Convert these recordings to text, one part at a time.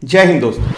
जय हिंद दोस्तों।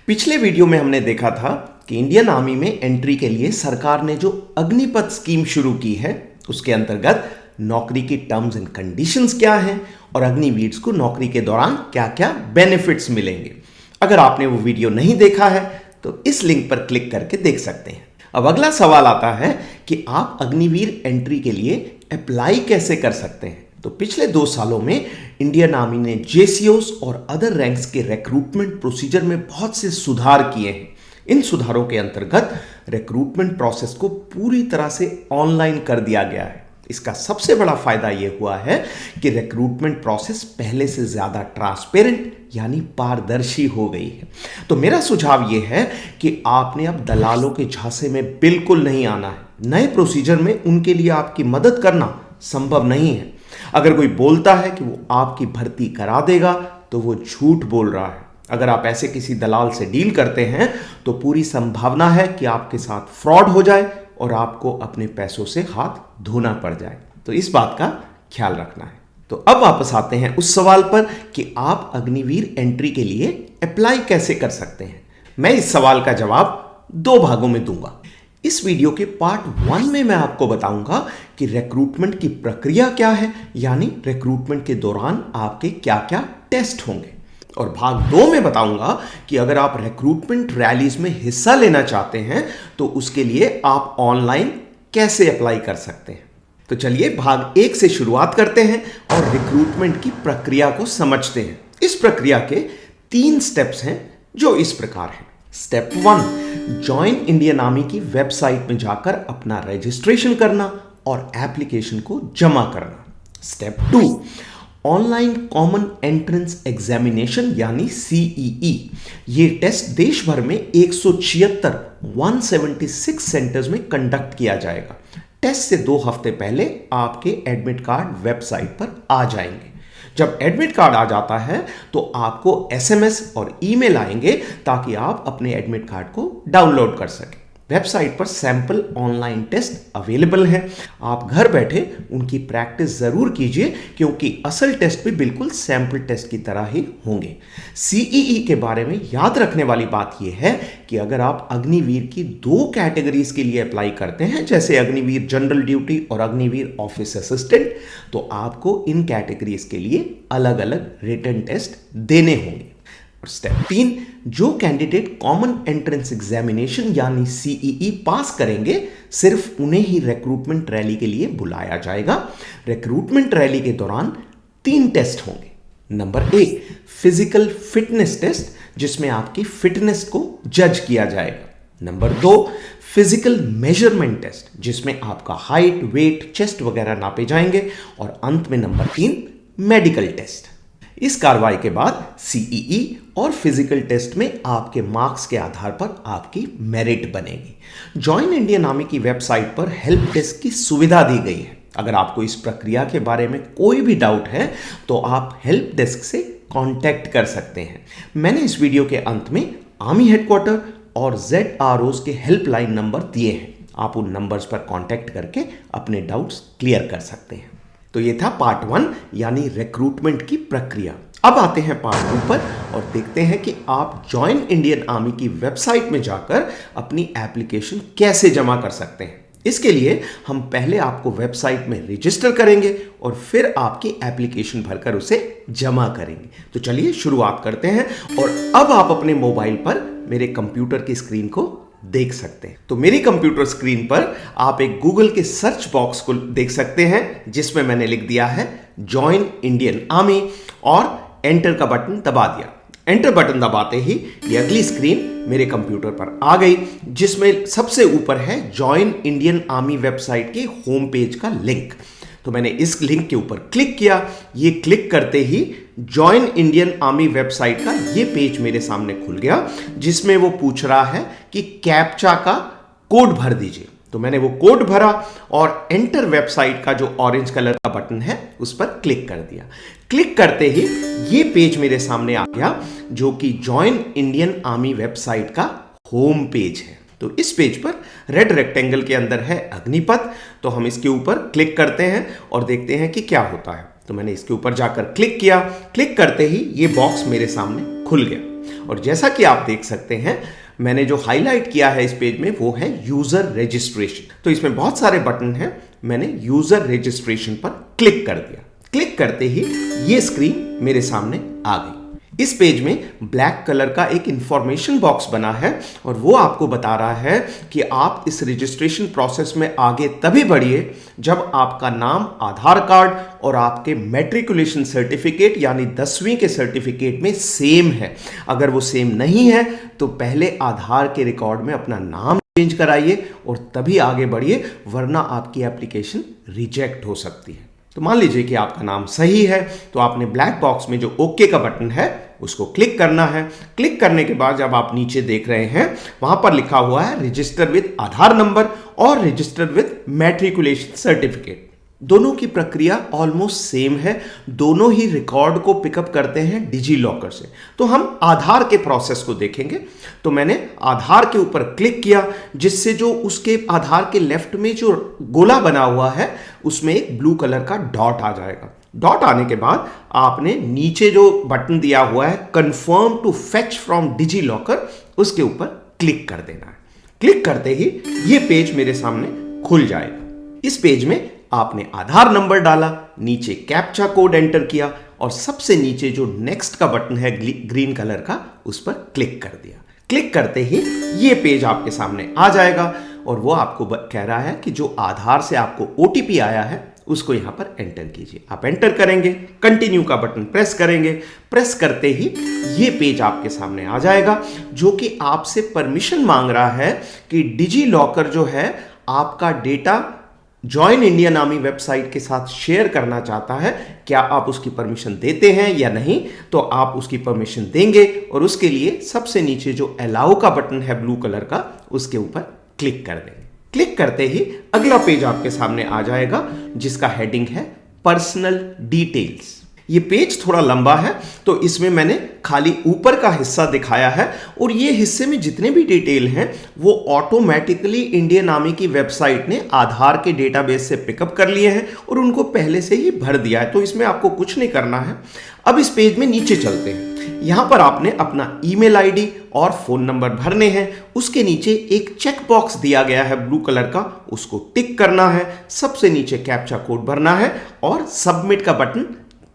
पिछले वीडियो में हमने देखा था कि इंडियन आर्मी में एंट्री के लिए सरकार ने जो अग्निपथ स्कीम शुरू की है उसके अंतर्गत नौकरी की टर्म्स एंड कंडीशंस क्या हैं और अग्निवीर्स को नौकरी के दौरान क्या क्या बेनिफिट्स मिलेंगे। अगर आपने वो वीडियो नहीं देखा है तो इस लिंक पर क्लिक करके देख सकते हैं। अब अगला सवाल आता है कि आप अग्निवीर एंट्री के लिए अप्लाई कैसे कर सकते हैं। तो पिछले 2 सालों में इंडियन आर्मी ने जेसीओस और अदर रैंक्स के रिक्रूटमेंट प्रोसीजर में बहुत से सुधार किए हैं। इन सुधारों के अंतर्गत रिक्रूटमेंट प्रोसेस को पूरी तरह से ऑनलाइन कर दिया गया है। इसका सबसे बड़ा फायदा यह हुआ है कि रिक्रूटमेंट प्रोसेस पहले से ज्यादा ट्रांसपेरेंट यानी पारदर्शी हो गई है। तो मेरा सुझाव यह है कि आपने अब दलालों के झांसे में बिल्कुल नहीं आना है। नए प्रोसीजर में उनके लिए आपकी मदद करना संभव नहीं है। अगर कोई बोलता है कि वो आपकी भर्ती करा देगा तो वो झूठ बोल रहा है। अगर आप ऐसे किसी दलाल से डील करते हैं तो पूरी संभावना है कि आपके साथ फ्रॉड हो जाए और आपको अपने पैसों से हाथ धोना पड़ जाए। तो इस बात का ख्याल रखना है। तो अब वापस आते हैं उस सवाल पर कि आप अग्निवीर एंट्री के लिए अप्लाई कैसे कर सकते हैं। मैं इस सवाल का जवाब 2 भागों में दूंगा। इस वीडियो के पार्ट 1 में मैं आपको बताऊंगा कि रिक्रूटमेंट की प्रक्रिया क्या है, यानी रिक्रूटमेंट के दौरान आपके क्या क्या टेस्ट होंगे। और भाग 2 में बताऊंगा कि अगर आप रिक्रूटमेंट रैलीज में हिस्सा लेना चाहते हैं तो उसके लिए आप ऑनलाइन कैसे अप्लाई कर सकते हैं। तो चलिए भाग 1 से शुरुआत करते हैं और रिक्रूटमेंट की प्रक्रिया को समझते हैं। इस प्रक्रिया के 3 स्टेप्स हैं जो इस प्रकार हैं। स्टेप 1, ज्वाइन इंडियन आर्मी की वेबसाइट में जाकर अपना रजिस्ट्रेशन करना और एप्लीकेशन को जमा करना। Step 2, online common entrance examination यानी सीईई। ये टेस्ट देश भर में 176 सेंटर्स में कंडक्ट किया जाएगा। टेस्ट से 2 हफ्ते पहले आपके एडमिट कार्ड वेबसाइट पर आ जाएंगे। जब एडमिट कार्ड आ जाता है तो आपको एसएमएस और ईमेल आएंगे ताकि आप अपने एडमिट कार्ड को डाउनलोड कर सकें। वेबसाइट पर सैंपल ऑनलाइन टेस्ट अवेलेबल हैं। आप घर बैठे उनकी प्रैक्टिस जरूर कीजिए क्योंकि असल टेस्ट भी बिल्कुल सैंपल टेस्ट की तरह ही होंगे। सीईई के बारे में याद रखने वाली बात यह है कि अगर आप अग्निवीर की 2 कैटेगरीज के लिए अप्लाई करते हैं, जैसे अग्निवीर जनरल ड्यूटी और अग्निवीर ऑफिस असिस्टेंट, तो आपको इन कैटेगरीज के लिए अलग अलग रिटन टेस्ट देने होंगे। स्टेप 3, जो कैंडिडेट कॉमन एंट्रेंस एग्जामिनेशन यानी सीईई पास करेंगे सिर्फ उन्हें ही रिक्रूटमेंट रैली के लिए बुलाया जाएगा। रिक्रूटमेंट रैली के दौरान 3 टेस्ट होंगे। नंबर 1, फिजिकल फिटनेस टेस्ट, जिसमें आपकी फिटनेस को जज किया जाएगा। नंबर 2, फिजिकल मेजरमेंट टेस्ट, जिसमें आपका हाइट, वेट, चेस्ट वगैरह नापे जाएंगे। और अंत में नंबर 3, मेडिकल टेस्ट। इस कार्रवाई के बाद सीईई और फिजिकल टेस्ट में आपके मार्क्स के आधार पर आपकी मेरिट बनेगी। ज्वाइन इंडियन आर्मी की वेबसाइट पर हेल्प डेस्क की सुविधा दी गई है। अगर आपको इस प्रक्रिया के बारे में कोई भी डाउट है तो आप हेल्प डेस्क से कांटेक्ट कर सकते हैं। मैंने इस वीडियो के अंत में आर्मी हेडक्वार्टर और ZROs के हेल्पलाइन नंबर दिए हैं। आप उन नंबर्स पर कांटेक्ट करके अपने डाउट्स क्लियर कर सकते हैं। तो ये था पार्ट 1 यानी रिक्रूटमेंट की प्रक्रिया। अब आते हैं पार्ट 2 पर और देखते हैं कि आप ज्वाइन इंडियन आर्मी की वेबसाइट में जाकर अपनी एप्लीकेशन कैसे जमा कर सकते हैं। इसके लिए हम पहले आपको वेबसाइट में रजिस्टर करेंगे और फिर आपकी एप्लीकेशन भरकर उसे जमा करेंगे। तो चलिए शुरुआत करते हैं। और अब आप अपने मोबाइल पर मेरे कंप्यूटर की स्क्रीन को देख सकते हैं। तो मेरी कंप्यूटर स्क्रीन पर आप एक गूगल के सर्च बॉक्स को देख सकते हैं जिसमें मैंने लिख दिया है ज्वाइन इंडियन आर्मी और एंटर का बटन दबा दिया। एंटर बटन दबाते ही ये अगली स्क्रीन मेरे कंप्यूटर पर आ गई जिसमें सबसे ऊपर है ज्वाइन इंडियन आर्मी वेबसाइट के होम पेज का लिंक। तो मैंने इस लिंक के ऊपर क्लिक किया। ये क्लिक करते ही ज्वाइन इंडियन आर्मी वेबसाइट का ये पेज मेरे सामने खुल गया जिसमें वो पूछ रहा है कि कैप्चा का कोड भर दीजिए। तो मैंने वो कोड भरा और एंटर वेबसाइट का जो ऑरेंज कलर का बटन है उस पर क्लिक कर दिया। क्लिक करते ही ये पेज मेरे सामने आ गया जो कि ज्वाइन इंडियन आर्मी वेबसाइट का होम पेज है। तो इस पेज पर रेड रेक्टेंगल के अंदर है अग्निपथ। तो हम इसके ऊपर क्लिक करते हैं और देखते हैं कि क्या होता है। तो मैंने इसके ऊपर जाकर क्लिक किया। क्लिक करते ही ये बॉक्स मेरे सामने खुल गया। और जैसा कि आप देख सकते हैं, मैंने जो हाईलाइट किया है इस पेज में वो है यूजर रजिस्ट्रेशन। तो इसमें बहुत सारे बटन हैं, मैंने यूजर रजिस्ट्रेशन पर क्लिक कर दिया। क्लिक करते ही ये स्क्रीन मेरे सामने आ गई। इस पेज में ब्लैक कलर का एक इंफॉर्मेशन बॉक्स बना है और वो आपको बता रहा है कि आप इस रजिस्ट्रेशन प्रोसेस में आगे तभी बढ़िए जब आपका नाम आधार कार्ड और आपके मैट्रिकुलेशन सर्टिफिकेट यानी 10वीं के सर्टिफिकेट में सेम है। अगर वो सेम नहीं है तो पहले आधार के रिकॉर्ड में अपना नाम चेंज कराइए और तभी आगे बढ़िए, वरना आपकी एप्लीकेशन रिजेक्ट हो सकती है। तो मान लीजिए कि आपका नाम सही है, तो आपने ब्लैक बॉक्स में जो ओके का बटन है उसको क्लिक करना है। क्लिक करने के बाद जब आप नीचे देख रहे हैं, वहां पर लिखा हुआ है रजिस्टर विद आधार नंबर और रजिस्टर विद मैट्रिकुलेशन सर्टिफिकेट। दोनों की प्रक्रिया ऑलमोस्ट सेम है, दोनों ही रिकॉर्ड को पिकअप करते हैं डिजी लॉकर से। तो हम आधार के प्रोसेस को देखेंगे। तो मैंने आधार के ऊपर क्लिक किया, जिससे जो उसके आधार के लेफ्ट में जो गोला बना हुआ है उसमें एक ब्लू कलर का डॉट आ जाएगा। डॉट आने के बाद आपने नीचे जो बटन दिया हुआ है confirm to fetch from DigiLocker, उसके ऊपर क्लिक कर देना है। क्लिक करते ही ये पेज मेरे सामने खुल जाएगा। इस पेज में आपने आधार नंबर डाला, नीचे कैप्चा कोड एंटर किया और सबसे नीचे जो नेक्स्ट का बटन है ग्रीन कलर का, उस पर क्लिक कर दिया। क्लिक करते ही ये पेज आपके सामने आ जाएगा और वो आपको कह रहा है कि जो आधार से आपको ओटीपी आया है उसको यहां पर एंटर कीजिए। आप एंटर करेंगे, कंटिन्यू का बटन प्रेस करेंगे। प्रेस करते ही ये पेज आपके सामने आ जाएगा, जो कि आपसे परमिशन मांग रहा है कि डिजी लॉकर जो है आपका data join Indian army website के साथ शेयर करना चाहता है। क्या आप उसकी परमिशन देते हैं या नहीं? तो आप उसकी परमिशन देंगे और उसके लिए सबसे नीचे जो अलाउ का बटन है ब्लू कलर का, उसके ऊपर क्लिक कर देंगे। क्लिक करते ही अगला पेज आपके सामने आ जाएगा, जिसका हेडिंग है पर्सनल डिटेल्स। ये पेज थोड़ा लंबा है, तो इसमें मैंने खाली ऊपर का हिस्सा दिखाया है और ये हिस्से में जितने भी डिटेल हैं वो ऑटोमेटिकली इंडियन आर्मी की वेबसाइट ने आधार के डेटाबेस से पिकअप कर लिए हैं और उनको पहले से ही भर दिया है। तो इसमें आपको कुछ नहीं करना है। अब इस पेज में नीचे चलते हैं। यहां पर आपने अपना ईमेल आईडी और फोन नंबर भरने हैं। उसके नीचे एक चेक बॉक्स दिया गया है ब्लू कलर का, उसको टिक करना है। सबसे नीचे कैप्चा कोड भरना है और सबमिट का बटन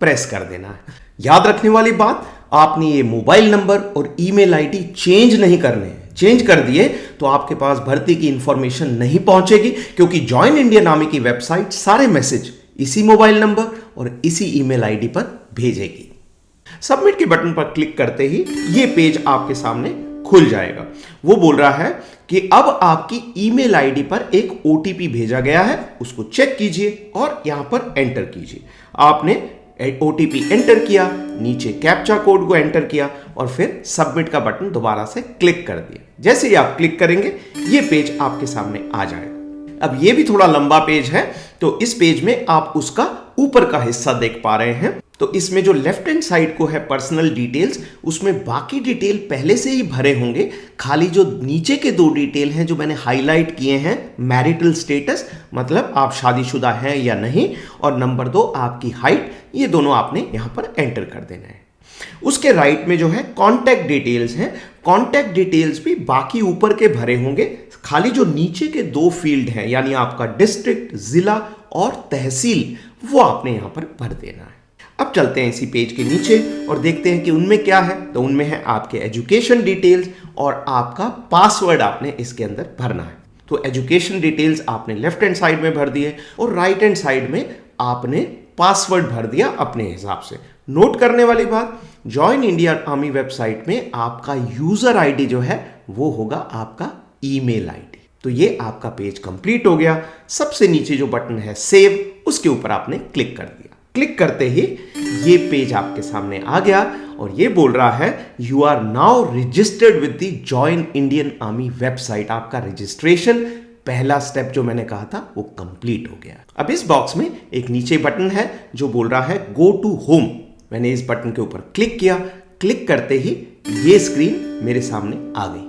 प्रेस कर देना है। याद रखने वाली बात, आपने ये मोबाइल नंबर और ईमेल आईडी चेंज नहीं करने हैं। चेंज कर दिए तो आपके पास भर्ती की इंफॉर्मेशन नहीं पहुंचेगी, क्योंकि जॉइन इंडियन आर्मी की वेबसाइट सारे मैसेज इसी मोबाइल नंबर और इसी ईमेल आईडी पर भेजेगी। सबमिट के बटन पर क्लिक करते ही ये पेज आपके सामने खुल जाएगा। वो बोल रहा है कि अब आपकी ईमेल आईडी पर एक ओटीपी भेजा गया है, उसको चेक कीजिए और यहां पर एंटर कीजिए। आपने ओटीपी एंटर किया, नीचे कैप्चा कोड को एंटर किया और फिर सबमिट का बटन दोबारा से क्लिक कर दिया। जैसे ही आप क्लिक करेंगे ये पेज आपके सामने आ जाएगा। अब ये भी थोड़ा लंबा पेज है, तो इस पेज में आप उसका ऊपर का हिस्सा देख पा रहे हैं। तो इसमें जो लेफ्ट हैंड साइड को है पर्सनल डिटेल्स, उसमें बाकी डिटेल पहले से ही भरे होंगे। खाली जो नीचे के दो डिटेल हैं जो मैंने हाईलाइट किए हैं, मैरिटल स्टेटस मतलब आप शादीशुदा हैं या नहीं, और नंबर 2 आपकी हाइट, ये दोनों आपने यहां पर एंटर कर देना है। उसके राइट में जो है कॉन्टैक्ट डिटेल्स हैं। कॉन्टैक्ट डिटेल्स भी बाकी ऊपर के भरे होंगे। खाली जो नीचे के 2 फील्ड हैं, यानी आपका डिस्ट्रिक्ट, जिला और तहसील, वो आपने यहां पर भर देना है। अब चलते हैं इसी पेज के नीचे और देखते हैं कि उनमें क्या है। तो उनमें है आपके एजुकेशन डिटेल्स और आपका पासवर्ड आपने इसके अंदर भरना है। तो एजुकेशन डिटेल्स आपने लेफ्ट हैंड साइड में भर दिए और राइट हैंड साइड में आपने पासवर्ड भर दिया अपने हिसाब से। नोट करने वाली बात, जॉइन इंडियन आर्मी वेबसाइट में आपका यूजर आईडी जो है वो होगा आपका ईमेल आईडी। तो ये आपका पेज कंप्लीट हो गया। सबसे नीचे जो बटन है सेव, उसके ऊपर आपने क्लिक कर दिया। क्लिक करते ही ये पेज आपके सामने आ गया और ये बोल रहा है you are now registered with the join Indian army website. आपका रजिस्ट्रेशन, पहला स्टेप जो मैंने कहा था, वो कंप्लीट हो गया। अब इस बॉक्स में एक नीचे बटन है जो बोल रहा है गो टू होम। मैंने इस बटन के ऊपर क्लिक किया। क्लिक करते ही ये स्क्रीन मेरे सामने आ गई।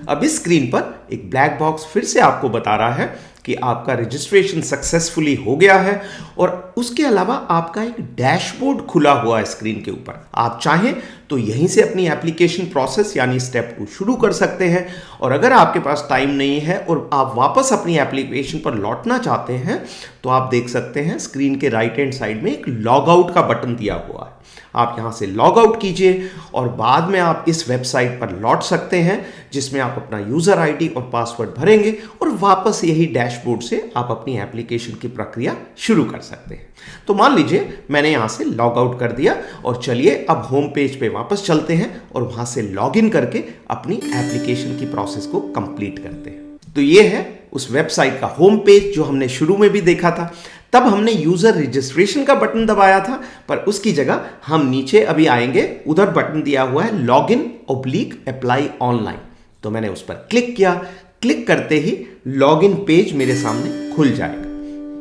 अब इस स्क्रीन पर एक ब्लैक बॉक्स फिर से आपको बता रहा है कि आपका रजिस्ट्रेशन सक्सेसफुली हो गया है और उसके अलावा आपका एक डैशबोर्ड खुला हुआ है स्क्रीन के ऊपर। आप चाहें तो यहीं से अपनी एप्लीकेशन प्रोसेस यानी स्टेप 2 शुरू कर सकते हैं। और अगर आपके पास टाइम नहीं है और आप वापस अपनी एप्लीकेशन पर लौटना चाहते हैं तो आप देख सकते हैं स्क्रीन के राइट हैंड साइड में एक लॉग आउट का बटन दिया हुआ है। आप यहां से लॉग आउट कीजिए और बाद में आप इस वेबसाइट पर लौट सकते हैं जिसमें आप अपना यूजर आईडी और पासवर्ड भरेंगे और वापस यही डैशबोर्ड से आप अपनी एप्लीकेशन की प्रक्रिया शुरू कर सकते हैं। तो मान लीजिए मैंने यहां से लॉग आउट कर दिया और चलिए अब होम पेज पे वापस चलते हैं और वहां से लॉग इन करके अपनी एप्लीकेशन की प्रोसेस को कंप्लीट करते हैं। तो ये है उस वेबसाइट का होम पेज जो हमने शुरू में भी देखा था। तब हमने यूजर रजिस्ट्रेशन का बटन दबाया था, पर उसकी जगह हम नीचे अभी आएंगे, उधर बटन दिया हुआ है लॉगिन/अप्लाई ऑनलाइन। तो मैंने उस पर क्लिक किया। क्लिक करते ही लॉगिन पेज मेरे सामने खुल जाएगा।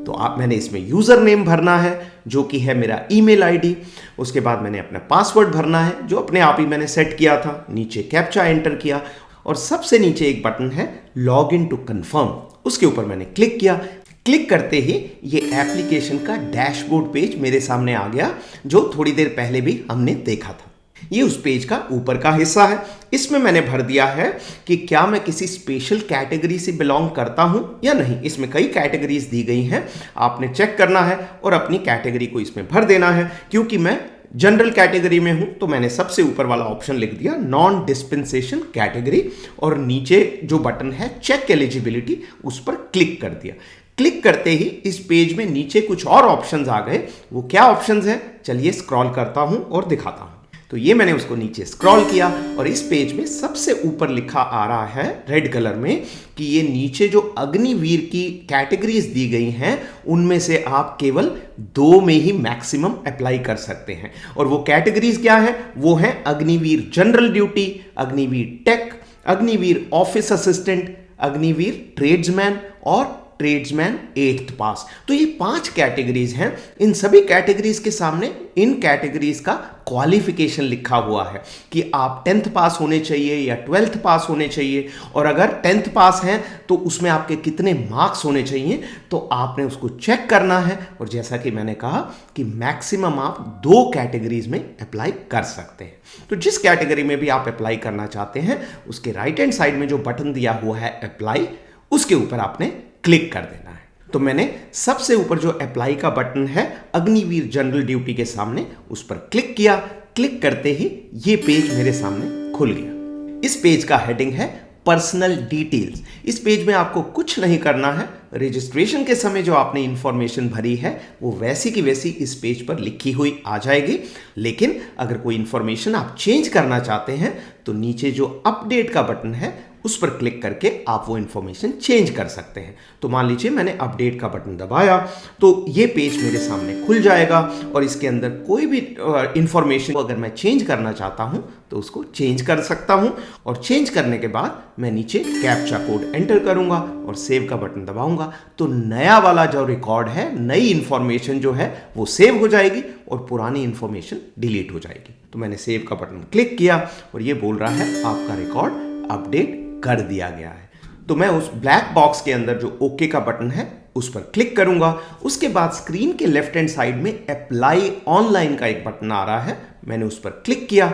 तो मैंने इसमें यूजर नेम भरना है जो कि है मेरा ईमेल आईडी। उसके बाद मैंने अपना पासवर्ड भरना है जो अपने आप ही मैंने सेट किया था। नीचे कैप्चा एंटर किया और सबसे नीचे एक बटन है लॉग इन टू कंफर्म, उसके ऊपर मैंने क्लिक किया। क्लिक करते ही ये एप्लीकेशन का डैशबोर्ड पेज मेरे सामने आ गया जो थोड़ी देर पहले भी हमने देखा था। ये उस पेज का ऊपर का हिस्सा है। इसमें मैंने भर दिया है कि क्या मैं किसी स्पेशल कैटेगरी से बिलोंग करता हूं या नहीं। इसमें कई कैटेगरीज दी गई हैं, आपने चेक करना है और अपनी कैटेगरी को इसमें भर देना है। क्योंकि मैं जनरल कैटेगरी में हूं तो मैंने सबसे ऊपर वाला ऑप्शन लिख दिया नॉन डिस्पेंसेशन कैटेगरी और नीचे जो बटन है चेक एलिजिबिलिटी उस पर क्लिक कर दिया। क्लिक करते ही इस पेज में नीचे कुछ और ऑप्शंस आ गए। वो क्या ऑप्शंस हैं चलिए स्क्रॉल करता हूं और दिखाता हूं। तो ये मैंने उसको नीचे स्क्रॉल किया और इस पेज में सबसे ऊपर लिखा आ रहा है रेड कलर में कि ये नीचे जो अग्निवीर की कैटेगरीज दी गई हैं उनमें से आप केवल 2 में ही मैक्सिमम अप्लाई कर सकते हैं। और वो कैटेगरीज क्या है? वो है Agniveer general duty, Agniveer tech, Agniveer office assistant, Agniveer tradesman और ट्रेड्समैन 8th पास। तो ये 5 कैटेगरीज हैं। इन सभी कैटेगरीज के सामने इन कैटेगरीज का क्वालिफिकेशन लिखा हुआ है कि आप 10th पास होने चाहिए या 12th पास होने चाहिए। और अगर 10th पास हैं तो उसमें आपके कितने मार्क्स होने चाहिए, तो आपने उसको चेक करना है। और जैसा कि मैंने कहा कि मैक्सिमम आप 2 कैटेगरीज में अप्लाई कर सकते हैं। तो जिस कैटेगरी में भी आप अप्लाई करना चाहते हैं उसके राइट हैंड साइड में जो बटन दिया हुआ है अप्लाई, उसके ऊपर आपने क्लिक कर देना है। तो मैंने सबसे ऊपर जो अप्लाई का बटन है अग्निवीर जनरल ड्यूटी के सामने उस पर क्लिक किया। क्लिक करते ही ये पेज मेरे सामने खुल गया। इस पेज का हेडिंग है पर्सनल डिटेल्स। इस पेज में आपको कुछ नहीं करना है। रजिस्ट्रेशन के समय जो आपने इंफॉर्मेशन भरी है वो वैसी की वैसी इस पेज पर लिखी हुई आ जाएगी। लेकिन अगर कोई इंफॉर्मेशन आप चेंज करना चाहते हैं तो नीचे जो अपडेट का बटन है उस पर क्लिक करके आप वो इंफॉर्मेशन चेंज कर सकते हैं। तो मान लीजिए मैंने अपडेट का बटन दबाया तो ये पेज मेरे सामने खुल जाएगा और इसके अंदर कोई भी इंफॉर्मेशन अगर मैं चेंज करना चाहता हूं तो उसको चेंज कर सकता हूं। और चेंज करने के बाद मैं नीचे कैप्चा कोड एंटर करूंगा और सेव का बटन दबाऊंगा तो नया वाला जो रिकॉर्ड है, नई इंफॉर्मेशन जो है वो सेव हो जाएगी और पुरानी इंफॉर्मेशन डिलीट हो जाएगी। तो मैंने सेव का बटन क्लिक किया और ये बोल रहा है आपका रिकॉर्ड अपडेट कर दिया गया है। तो मैं उस ब्लैक बॉक्स के अंदर जो ओके का बटन है उस पर क्लिक करूंगा। उसके बाद स्क्रीन के लेफ्ट हैंड साइड में अप्लाई ऑनलाइन का एक बटन आ रहा है, मैंने उस पर क्लिक किया।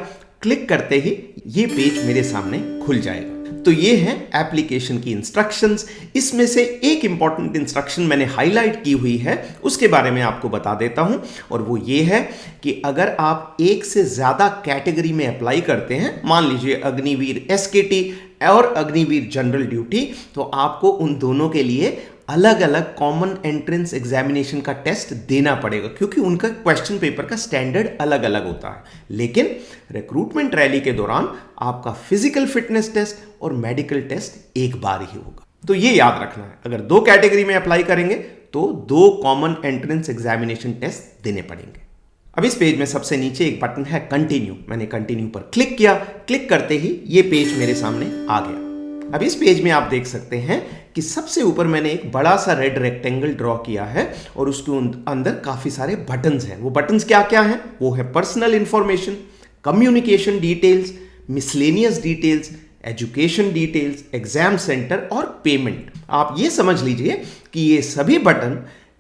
क्लिक करते ही ये पेज मेरे सामने खुल जाएगा। तो ये है एप्लीकेशन की इंस्ट्रक्शंस। इसमें से एक इंपॉर्टेंट इंस्ट्रक्शन मैंने हाईलाइट की हुई है, उसके बारे में आपको बता देता हूं। और वो ये है कि अगर आप एक से ज्यादा कैटेगरी में अप्लाई करते हैं, मान लीजिए अग्निवीर एसकेटी और अग्निवीर जनरल ड्यूटी, तो आपको उन दोनों के लिए अलग अलग कॉमन एंट्रेंस एग्जामिनेशन का टेस्ट देना पड़ेगा क्योंकि उनका क्वेश्चन पेपर का स्टैंडर्ड अलग अलग होता है। लेकिन रिक्रूटमेंट रैली के दौरान आपका फिजिकल फिटनेस टेस्ट और मेडिकल टेस्ट एक बार ही होगा। तो ये याद रखना है, अगर 2 कैटेगरी में अप्लाई करेंगे तो 2 कॉमन एंट्रेंस एग्जामिनेशन टेस्ट देने पड़ेंगे। अब इस पेज में सबसे नीचे एक बटन है कंटिन्यू। मैंने कंटिन्यू पर क्लिक किया। क्लिक करते ही ये पेज मेरे सामने आ गया। अब इस पेज में आप देख सकते हैं कि सबसे ऊपर मैंने एक बड़ा सा रेड रेक्टेंगल ड्रॉ किया है और उसके अंदर काफी सारे बटन्स हैं। वो बटन्स क्या क्या हैं? वो है personal information, communication details, miscellaneous details, education details, exam centre और पेमेंट। आप ये समझ लीजिए कि ये सभी बटन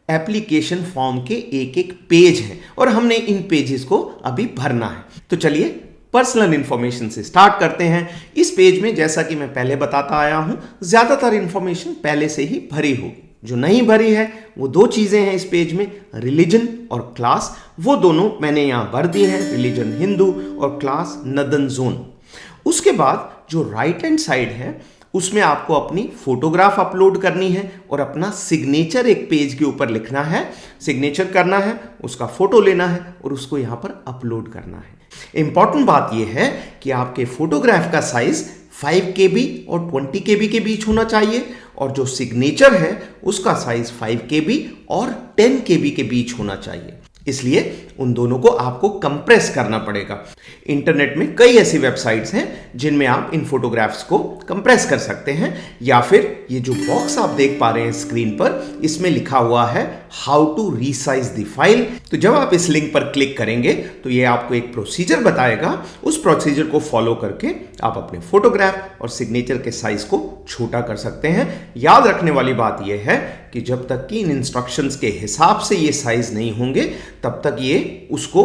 एप्लीकेशन फॉर्म के एक एक पेज हैं और हमने इन पेजेस को अभी भरना है। तो चलिए पर्सनल इंफॉर्मेशन से स्टार्ट करते हैं। इस पेज में जैसा कि मैं पहले बताता आया हूं, ज्यादातर इंफॉर्मेशन पहले से ही भरी होगी। जो नहीं भरी है वो दो चीजें हैं इस पेज में, रिलीजन और क्लास। वो दोनों मैंने यहां भर दी हैं, रिलीजन हिंदू और क्लास नदन जोन। उसके बाद जो राइट हैंड साइड है उसमें आपको अपनी फोटोग्राफ अपलोड करनी है और अपना सिग्नेचर एक पेज के ऊपर लिखना है, सिग्नेचर करना है, उसका फोटो लेना है और उसको यहां पर अपलोड करना है। इंपॉर्टेंट बात यह है कि आपके फोटोग्राफ का साइज 5 KB और 20 KB के बीच होना चाहिए और जो सिग्नेचर है उसका साइज 5 KB और 10 KB के बीच होना चाहिए। इसलिए उन दोनों को आपको कंप्रेस करना पड़ेगा। इंटरनेट में कई ऐसी वेबसाइट्स हैं जिनमें आप इन फोटोग्राफ्स को कंप्रेस कर सकते हैं, या फिर ये जो बॉक्स आप देख पा रहे हैं स्क्रीन पर, इसमें लिखा हुआ है how to resize the file. तो जब आप इस लिंक पर क्लिक करेंगे तो ये आपको एक प्रोसीजर बताएगा। उस प्रोसीजर को फॉलो करके आप अपने फोटोग्राफ और सिग्नेचर के साइज को छोटा कर सकते हैं। याद रखने वाली बात यह है कि जब तक कि इन इंस्ट्रक्शंस के हिसाब से ये साइज नहीं होंगे तब तक ये उसको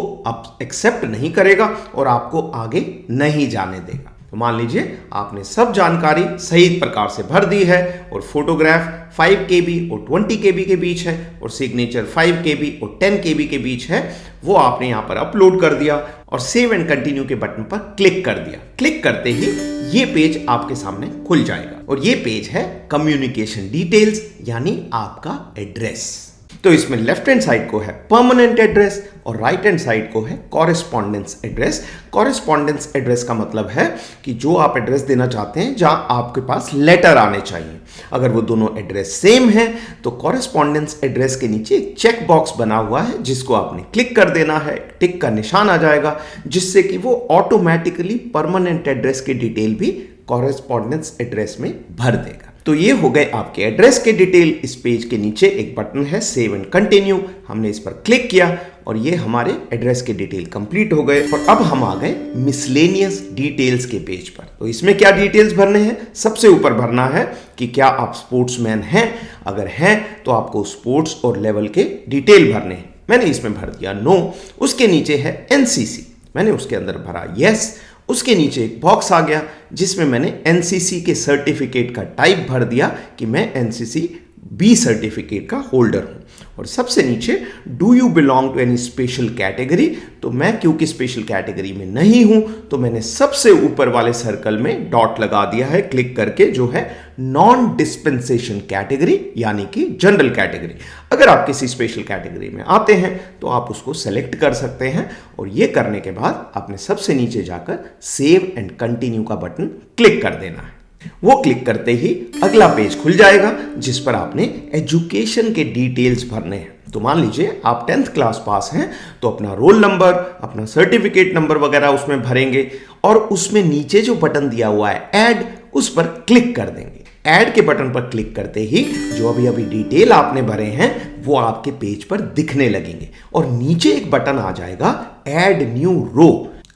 एक्सेप्ट नहीं करेगा और आपको आगे नहीं जाने देगा। तो मान लीजिए आपने सब जानकारी सही प्रकार से भर दी है और फोटोग्राफ 5 KB और 20 KB के बीच है और सिग्नेचर 5 KB और 10 KB के बीच है, वो आपने यहां पर अपलोड कर दिया और सेव एंड कंटिन्यू के बटन पर क्लिक कर दिया। क्लिक करते ही ये पेज आपके सामने खुल जाएगा और ये पेज है कम्युनिकेशन डिटेल्स, यानी आपका एड्रेस। तो इसमें लेफ्ट हैंड साइड को है परमानेंट एड्रेस और राइट हैंड साइड को है कॉरेस्पॉन्डेंस एड्रेस। कॉरेस्पॉन्डेंस एड्रेस का मतलब है कि जो आप एड्रेस देना चाहते हैं जहां आपके पास लेटर आने चाहिए। अगर वो दोनों एड्रेस सेम है तो कॉरेस्पॉन्डेंस एड्रेस के नीचे एक चेक बॉक्स बना हुआ है जिसको आपने क्लिक कर देना है, टिक का निशान आ जाएगा, जिससे कि वो ऑटोमेटिकली परमानेंट एड्रेस की डिटेल भी कॉरेस्पॉन्डेंस एड्रेस में भर देगा। तो ये हो गए आपके एड्रेस के डिटेल। इस पेज के नीचे एक बटन है सेव एंड कंटिन्यू, हमने इस पर क्लिक किया और ये हमारे एड्रेस के डिटेल कंप्लीट हो गए। और अब हम आ गए मिसलेनियस डिटेल्स के पेज पर। तो इसमें क्या डिटेल्स भरने हैं? सबसे ऊपर भरना है कि क्या आप स्पोर्ट्समैन हैं। अगर हैं तो आपको स्पोर्ट्स और लेवल के डिटेल भरने हैं। मैंने इसमें भर दिया नो। उसके नीचे है एनसीसी, मैंने उसके अंदर भरा यस। उसके नीचे एक बॉक्स आ गया जिसमें मैंने एनसीसी के सर्टिफिकेट का टाइप भर दिया कि मैं एनसीसी बी सर्टिफिकेट का होल्डर हूं। और सबसे नीचे do you belong to any special category, तो मैं क्योंकि स्पेशल कैटेगरी में नहीं हूं तो मैंने सबसे ऊपर वाले सर्कल में डॉट लगा दिया है क्लिक करके, जो है नॉन डिस्पेंसेशन कैटेगरी यानी कि जनरल कैटेगरी। अगर आप किसी स्पेशल कैटेगरी में आते हैं तो आप उसको सेलेक्ट कर सकते हैं और ये करने के बाद आपने सबसे नीचे जाकर सेव एंड कंटिन्यू का बटन क्लिक कर देना है। वो क्लिक करते ही अगला पेज खुल जाएगा जिस पर आपने एजुकेशन के डिटेल्स भरने हैं। तो मान लीजिए आप 10th क्लास पास हैं तो अपना रोल नंबर, अपना सर्टिफिकेट नंबर वगैरह उसमें भरेंगे और उसमें नीचे जो बटन दिया हुआ है ऐड, उस पर क्लिक कर देंगे। ऐड के बटन पर क्लिक करते ही जो अभी अभी डिटेल आपने भरे हैं वो आपके पेज पर दिखने लगेंगे और नीचे एक बटन आ जाएगा ऐड न्यू रो।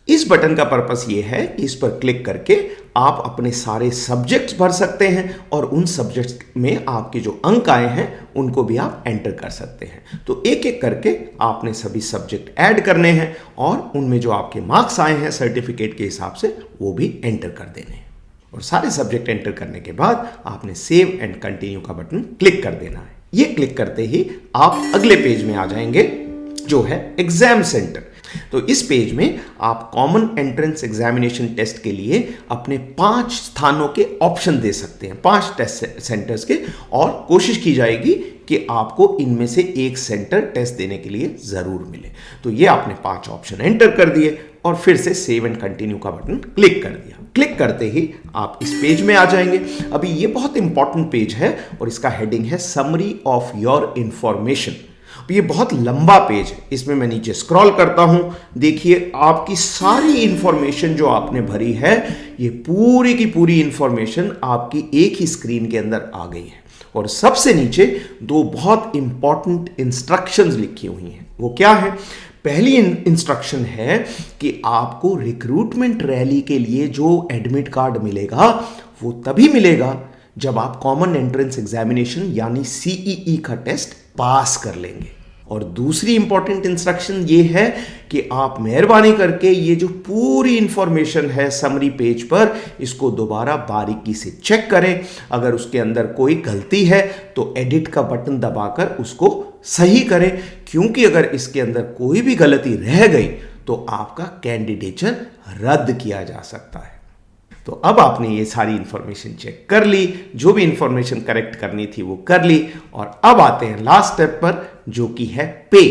इस बटन का पर्पस ये है कि इस पर क्लिक करके आप अपने सारे सब्जेक्ट्स भर सकते हैं और उन सब्जेक्ट्स में आपके जो अंक आए हैं उनको भी आप एंटर कर सकते हैं। तो एक एक करके आपने सभी सब्जेक्ट ऐड करने हैं और उनमें जो आपके मार्क्स आए हैं सर्टिफिकेट के हिसाब से वो भी एंटर कर देने हैं। और सारे सब्जेक्ट एंटर करने के बाद आपने सेव एंड कंटिन्यू का बटन क्लिक कर देना है। ये क्लिक करते ही आप अगले पेज में आ जाएंगे जो है एग्जाम सेंटर। तो इस पेज में आप कॉमन एंट्रेंस एग्जामिनेशन टेस्ट के लिए अपने 5 स्थानों के ऑप्शन दे सकते हैं, 5 टेस्ट सेंटर्स के, और कोशिश की जाएगी कि आपको इनमें से एक सेंटर टेस्ट देने के लिए जरूर मिले। तो ये आपने 5 ऑप्शन एंटर कर दिए और फिर से सेव एंड कंटिन्यू का बटन क्लिक कर दिया। क्लिक करते ही आप इस पेज में आ जाएंगे। अभी ये बहुत इंपॉर्टेंट पेज है और इसका हेडिंग है समरी ऑफ योर इंफॉर्मेशन। ये बहुत लंबा पेज है। इसमें मैं नीचे स्क्रॉल करता हूं, देखिए आपकी सारी इंफॉर्मेशन जो आपने भरी है ये पूरी की पूरी इंफॉर्मेशन आपकी एक ही स्क्रीन के अंदर आ गई है। और सबसे नीचे 2 बहुत इंपॉर्टेंट इंस्ट्रक्शंस लिखी हुई हैं। वो क्या है? पहली इंस्ट्रक्शन है कि आपको रिक्रूटमेंट रैली के लिए जो एडमिट कार्ड मिलेगा वो तभी मिलेगा जब आप कॉमन एंट्रेंस एग्जामिनेशन यानी CEE का टेस्ट पास कर लेंगे। और दूसरी इंपॉर्टेंट इंस्ट्रक्शन ये है कि आप मेहरबानी करके ये जो पूरी इंफॉर्मेशन है समरी पेज पर, इसको दोबारा बारीकी से चेक करें। अगर उसके अंदर कोई गलती है तो एडिट का बटन दबाकर उसको सही करें, क्योंकि अगर इसके अंदर कोई भी गलती रह गई तो आपका कैंडिडेचर रद्द किया जा सकता है। तो अब आपने ये सारी इंफॉर्मेशन चेक कर ली, जो भी इंफॉर्मेशन करेक्ट करनी थी वो कर ली, और अब आते हैं लास्ट स्टेप पर, जो कि है पे।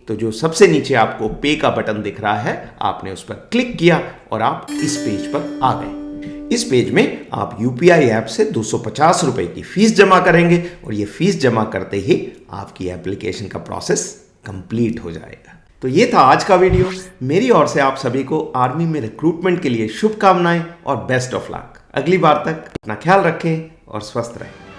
तो जो सबसे नीचे आपको पे का बटन दिख रहा है, आपने उस पर क्लिक किया और आप इस पेज पर आ गए। इस पेज में आप यूपीआई ऐप से 250 रुपए की फीस जमा करेंगे और ये फीस जमा करते ही आपकी एप्लीकेशन का प्रोसेस कंप्लीट हो जाएगा। तो ये था आज का वीडियो। मेरी ओर से आप सभी को आर्मी में रिक्रूटमेंट के लिए शुभकामनाएं और बेस्ट ऑफ लक। अगली बार तक अपना ख्याल रखें और स्वस्थ रहें।